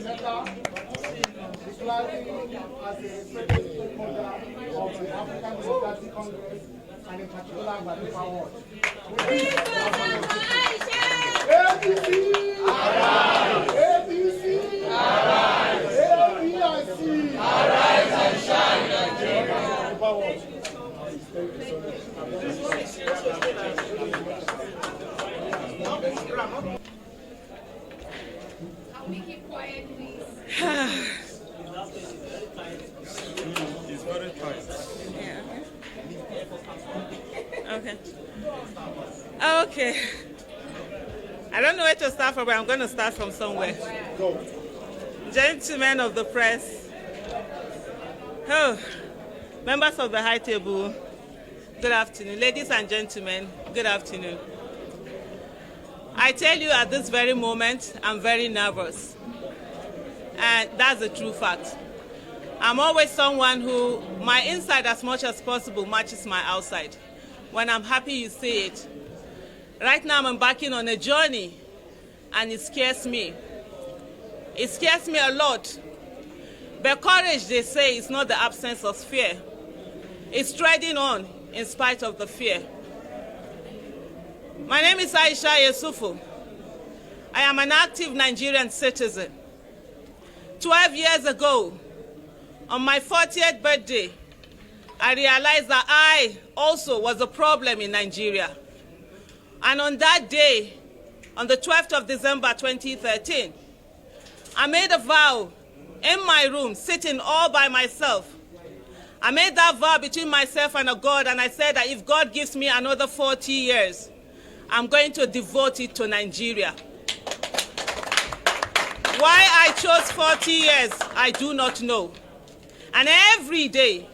letter declaring as a respected stakeholder of the African Democratic Congress and in particular by the power. ADC! ADC! ADC! Arise and shine, Nigeria! Can we keep quiet, please? It's very tight. Yeah. Okay. Okay. I don't know where to start from, but I'm going to start from somewhere. Go. Gentlemen of the press, members of the high table, good afternoon. Ladies and gentlemen, good afternoon. I tell you at this very moment, I'm very nervous. And that's a true fact. I'm always someone who, my inside as much as possible matches my outside. When I'm happy, you see it. Right now, I'm embarking on a journey, and it scares me. It scares me a lot. But courage, they say, is not the absence of fear. It's treading on in spite of the fear. My name is Aisha Yusuful. I am an active Nigerian citizen. 12 years ago, on my 40th birthday, I realized that I also was a problem in Nigeria. And on that day, on the 12th of December 2013, I made a vow in my room, sitting all by myself. I made that vow between myself and a God, and I said that if God gives me another 40 years, I'm going to devote it to Nigeria. Why I chose 40 years, I do not know. And every day,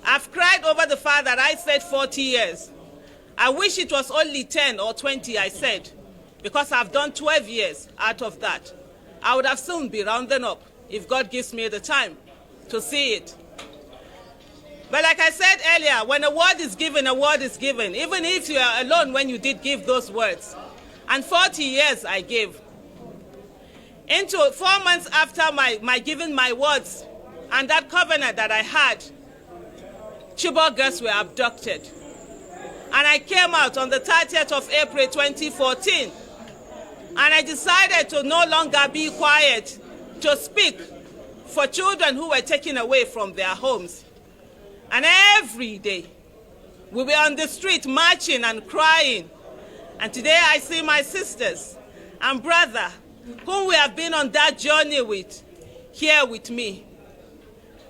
I've cried over the fact that I said 40 years. I wish it was only 10 or 20, I said, because I've done 12 years out of that. I would have soon be rounding up if God gives me the time to see it. But like I said earlier, when a word is given, a word is given, even if you are alone when you did give those words. And 40 years I gave. Into 4 months after my giving my words and that covenant that I had, Chibok girls were abducted. And I came out on the 30th of April 2014. And I decided to no longer be quiet, to speak for children who were taken away from their homes. And every day, we were on the street marching and crying. And today I see my sisters and brother, whom we have been on that journey with, here with me.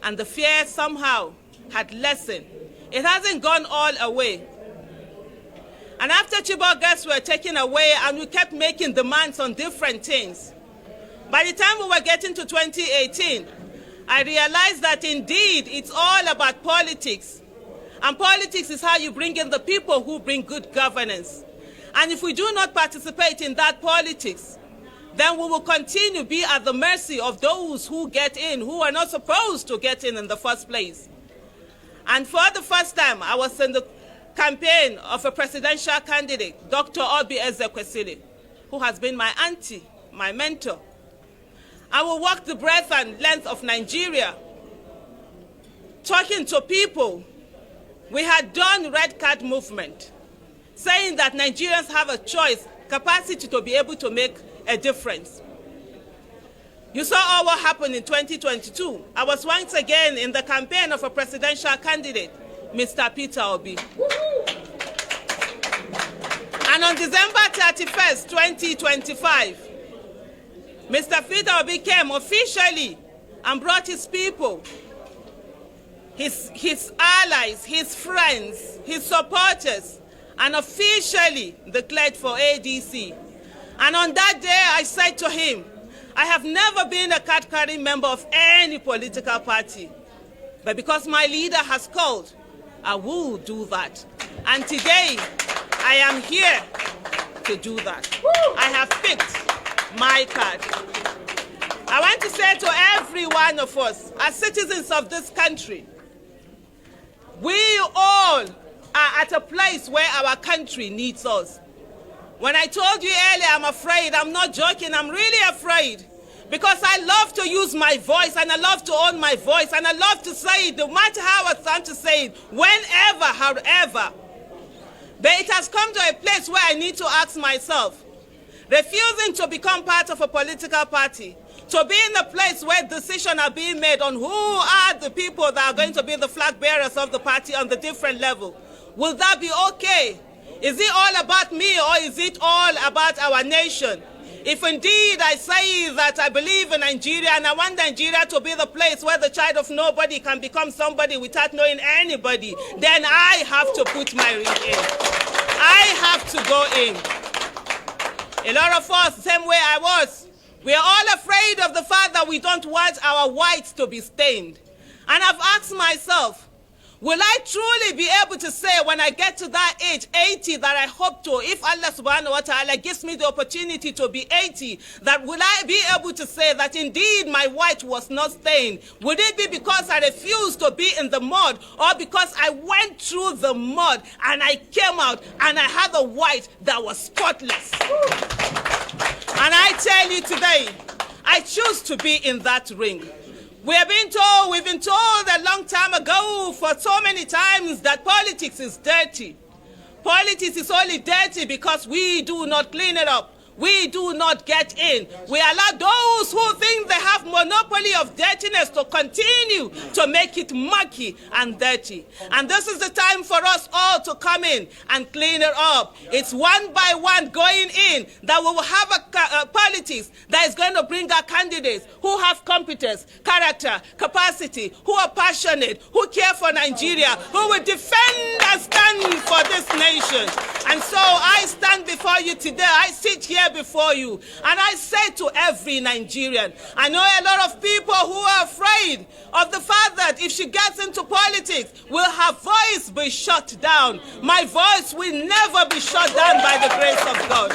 And the fear somehow had lessened. It hasn't gone all away. And after Chibok girls were taken away and we kept making demands on different things, by the time we were getting to 2018, I realized that indeed it's all about politics. And politics is how you bring in the people who bring good governance. And if we do not participate in that politics, then we will continue to be at the mercy of those who get in, who are not supposed to get in the first place. And for the first time, I was in the campaign of a presidential candidate, Dr. Obi Ezekwesili, who has been my auntie, my mentor. I will walk the breadth and length of Nigeria, talking to people. We had done red card movement, saying that Nigerians have a choice, capacity to be able to make a difference. You saw all what happened in 2022. I was once again in the campaign of a presidential candidate, Mr. Peter Obi. And on December 31st, 2025, Mr. Peter Obi came officially and brought his people, his allies, his friends, his supporters, and officially declared for ADC. And on that day, I said to him, I have never been a card-carrying member of any political party. But because my leader has called, I will do that. And today, I am here to do that. I have picked my card. I want to say to every one of us, as citizens of this country, we all are at a place where our country needs us. When I told you earlier I'm afraid, I'm not joking, I'm really afraid. Because I love to use my voice, and I love to own my voice, and I love to say it, no matter how I stand to say it, whenever, however. But it has come to a place where I need to ask myself, refusing to become part of a political party, to be in a place where decisions are being made on who are the people that are going to be the flag bearers of the party on the different level, will that be okay? Is it all about me, or is it all about our nation? If indeed I say that I believe in Nigeria and I want Nigeria to be the place where the child of nobody can become somebody without knowing anybody, then I have to put my ring in. I have to go in. A lot of us, same way I was, we are all afraid of the fact that we don't want our whites to be stained. And I've asked myself, will I truly be able to say when I get to that age, 80, that I hope to, if Allah subhanahu wa ta'ala gives me the opportunity to be 80, that will I be able to say that indeed my white was not stained? Would it be because I refused to be in the mud, or because I went through the mud and I came out and I had a white that was spotless? And I tell you today, I choose to be in that ring. We've been told a long time ago, for so many times, that politics is dirty. Politics is only dirty because we do not clean it up. We do not get in. We allow those who think they have monopoly of dirtiness to continue to make it mucky and dirty. And this is the time for us all to come in and clean it up. It's one by one going in that we will have a politics that is going to bring our candidates who have competence, character, capacity, who are passionate, who care for Nigeria, who will defend and stand for this nation. And so I stand before you today. I sit here before you, and I say to every Nigerian, I know a lot of people who are afraid of the fact that if she gets into politics, will her voice be shut down? My voice will never be shut down by the grace of God.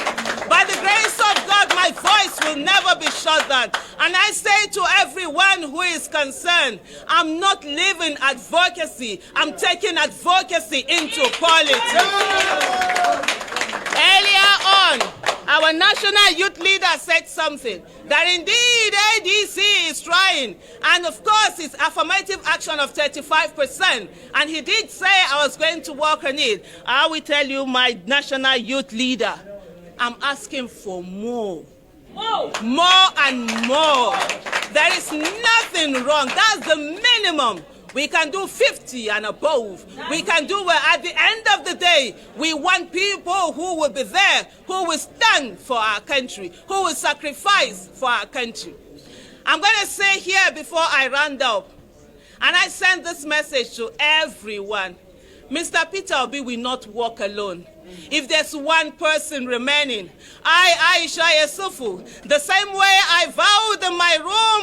By the grace of God, my voice will never be shut down. And I say to everyone who is concerned, I'm not leaving advocacy, I'm taking advocacy into politics. Earlier on, our national youth leader said something, that indeed ADC is trying, and of course it's affirmative action of 35%, and he did say I was going to work on it. I will tell you, my national youth leader, I'm asking for more. More and more. There is nothing wrong. That's the minimum. We can do 50 and above. We can do well. At the end of the day, we want people who will be there, who will stand for our country, who will sacrifice for our country. I'm going to say here before I round up, and I send this message to everyone. Mr. Peter Obi will not walk alone. If there's one person remaining, Aisha Yusuful, the same way I vowed in my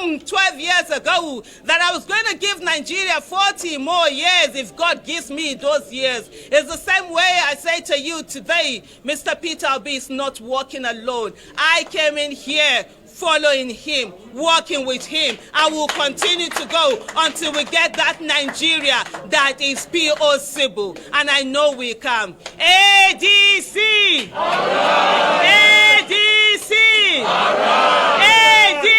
room 12 years ago that I was going to give Nigeria 40 more years if God gives me those years, it's the same way I say to you today, Mr. Peter Obi is not walking alone. I came in here following him, working with him. I will continue to go until we get that Nigeria that is possible. And I know we can. ADC! ADC! ADC!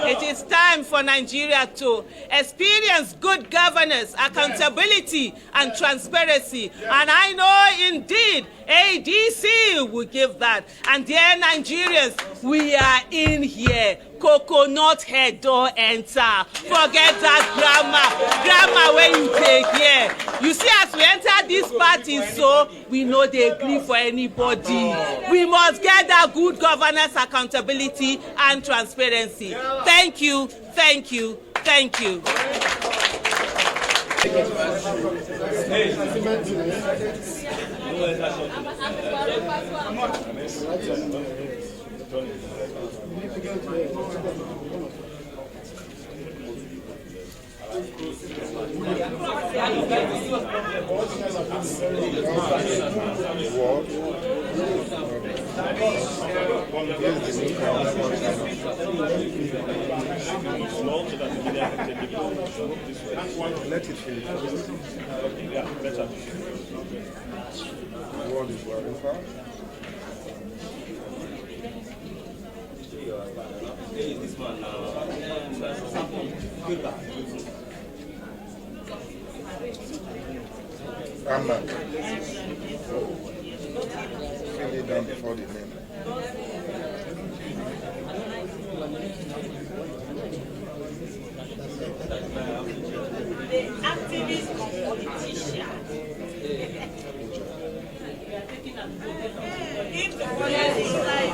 It is time for Nigeria to experience good governance, accountability, and transparency. And I know indeed ADC will give that. And dear Nigerians, we are in here. Coconut head don't enter. Forget that grammar when you take here. You see, as we enter this party, so we know they agree for anybody. We must get that good governance, accountability, and transparency. Thank you, thank you, thank you. Let it finish. Yeah, better. The world is very far. Amma. Fill it down before the name. The activist of politician. If the police decide.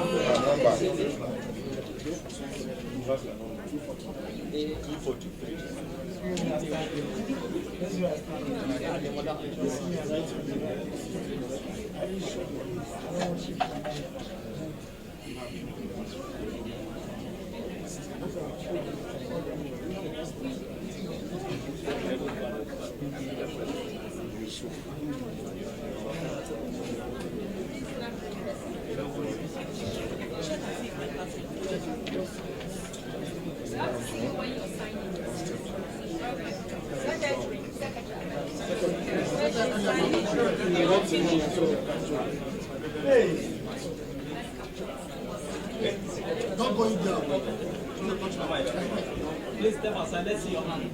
Don't go in there. Please step aside. Let's see your hand.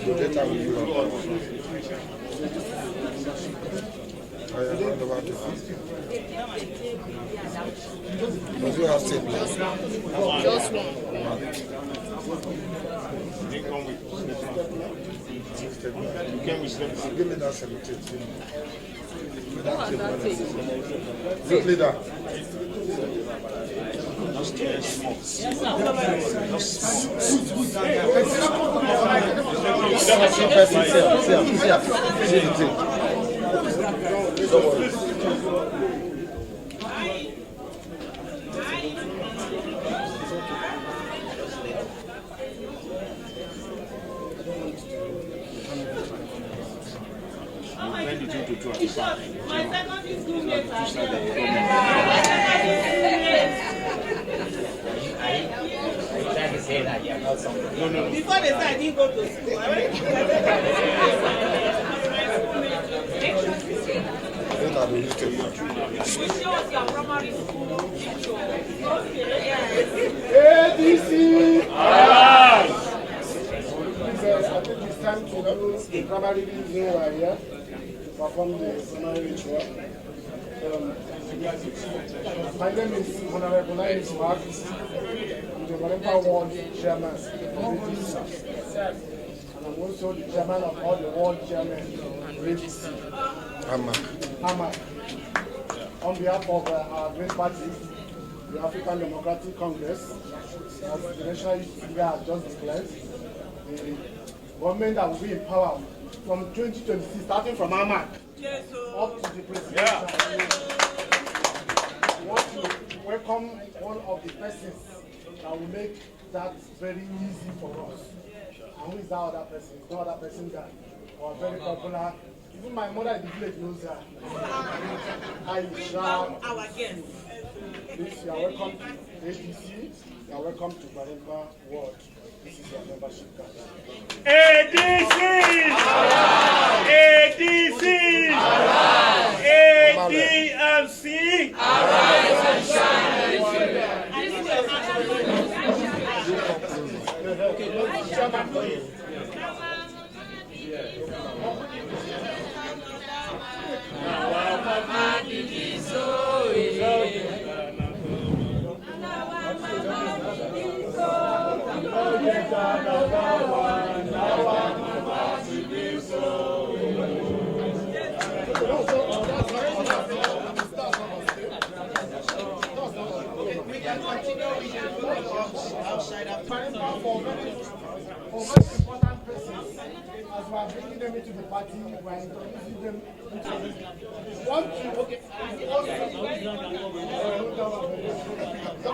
The data will be on. I hand over to her. Does you have statements? Just one. You came with statements. Give me that 17. Youth leader. My secondary school mates are Trying to say that you're not something. No. Before they said I didn't go to school. ADC! Arise! I think it's time to do the primary reading right here to perform the primary ritual. My name is Honorable Aisha. I'm the Volunteer World Chairman of ADC. And I'm also the chairman of all the world chairmen of ADC. On behalf of our great party, the African Democratic Congress, as the national youth leader has just declared, the government that will be in power from 2026, starting from Ahmad up to the president. We want to welcome one of the persons that will make that very easy for us. And who is that other person? It's no other person that was very popular. Even my mother in the village knows her. Aisha. our guests. Please, you are welcome to ADC. You are welcome to Barimba Ward. This is your membership card. ADC! ADC! ADMC! Arise and shine. For most important persons, as we are bringing them into the party, we are introducing them into the